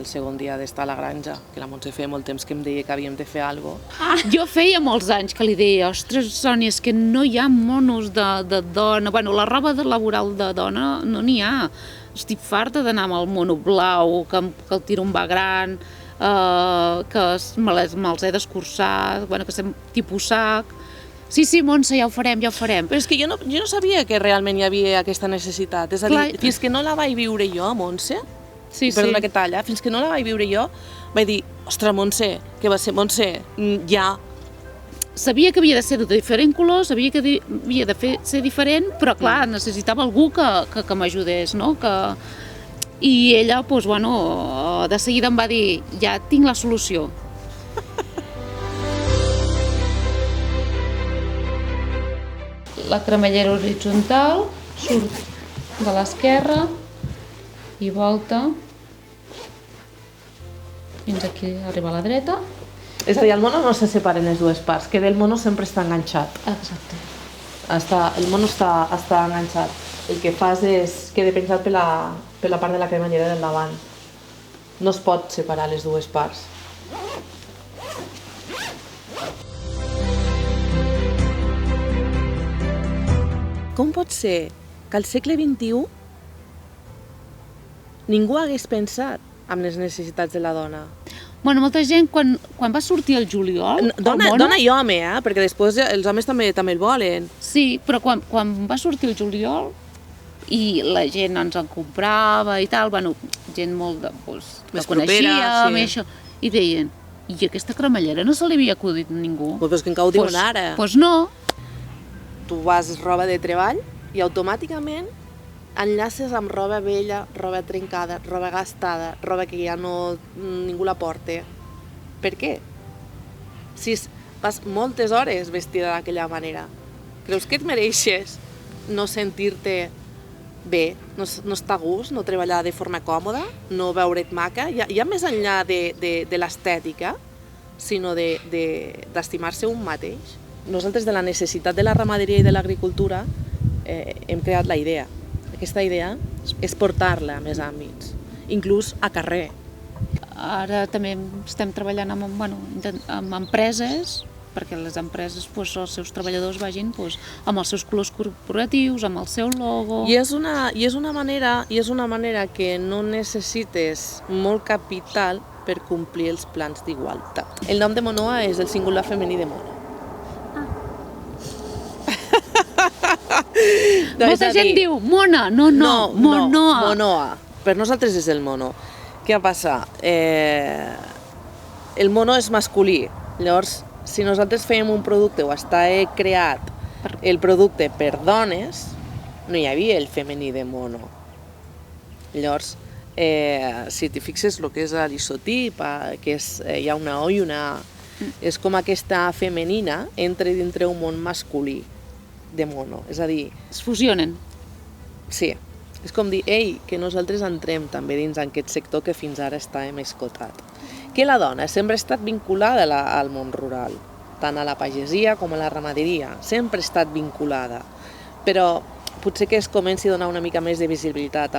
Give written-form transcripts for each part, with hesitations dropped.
segon dia d'estar a la granja, que la Montse feia molt temps que em deia que havíem de fer alguna cosa. Jo feia molts anys que li deia, ostres, Sònia, és que no hi ha monos de dona, bueno, la roba laboral de dona no n'hi ha. Estic farta d'anar amb el mono blau, que el tirón va gran, que me'ls he d'escurçar, bueno, que sem tipus sac. Sí, Montse, ja ho farem. Però és que jo no sabia que realment hi havia aquesta necessitat. És a dir, fins que no la vaig viure jo, Montse, perdona que talla, fins que no la vaig viure jo, vaig dir, ostres, Montse, què va ser, Montse, ja. Sabia que havia de ser de diferent color, sabia que havia de ser diferent, però clar, necessitava algú que m'ajudés, no? I ella, doncs, bueno, de seguida em va dir, ja tinc la solució. La cremallera horitzontal surt de l'esquerra i volta fins aquí, arriba a la dreta. És a dir, el mono no se separa en les dues parts, que el mono sempre està enganxat. Exacte. El mono està enganxat. El que fas és queda penjat per la part de la cremallera del davant. No es pot separar les dues parts. Com pot ser que al segle XXI ningú hagués pensat en les necessitats de la dona? Bueno, molta gent, quan va sortir el juliol... Dona i home, perquè després els homes també el volen. Sí, però quan va sortir el juliol i la gent ens en comprava i tal, bueno, gent molt que coneixíem, això, i deien, i aquesta cremallera no se li havia acudit a ningú? Però és que encara ho diuen ara. Doncs no. Tu vas roba de treball i automàticament enllaces amb roba vella, roba trencada, roba gastada, roba que ja ningú la porta. Per què? Si vas moltes hores vestida d'aquella manera, creus que et mereixes no sentir-te bé, no estar a gust, no treballar de forma còmoda, no veure't maca? Ja més enllà de l'estètica, sinó d'estimar-se un mateix. Nosaltres de la necessitat de la ramaderia i de l'agricultura hem creat la idea. Aquesta idea és portar-la a més àmbits, inclús a carrer. Ara també estem treballant amb empreses, perquè les empreses, els seus treballadors vagin amb els seus colors corporatius, amb el seu logo... I és una manera que no necessites molt capital per complir els plans d'igualtat. El nom de Monoa és el singular femení de mono. Molta gent diu mona, no, monoa. Monoa. Per nosaltres és el mono. Què passa? El mono és masculí. Llavors, si nosaltres fèiem un producte o està creat el producte per dones, no hi havia el femení de mono. Llavors, si t'hi fixes el que és l'isotip, que hi ha una O i una A, és com aquesta femenina entra dintre un món masculí de mono, és a dir... Es fusionen. Sí, és com dir, que nosaltres entrem també dins aquest sector que fins ara estàvem escotat. Que la dona sempre ha estat vinculada al món rural, tant a la pagesia com a la ramaderia, sempre ha estat vinculada, però potser que es comenci a donar una mica més de visibilitat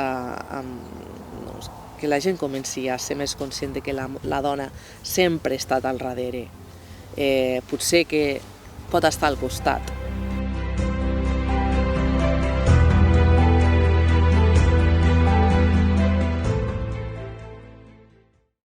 que la gent comenci a ser més conscient de que la dona sempre ha estat al darrere, potser que pot estar al costat.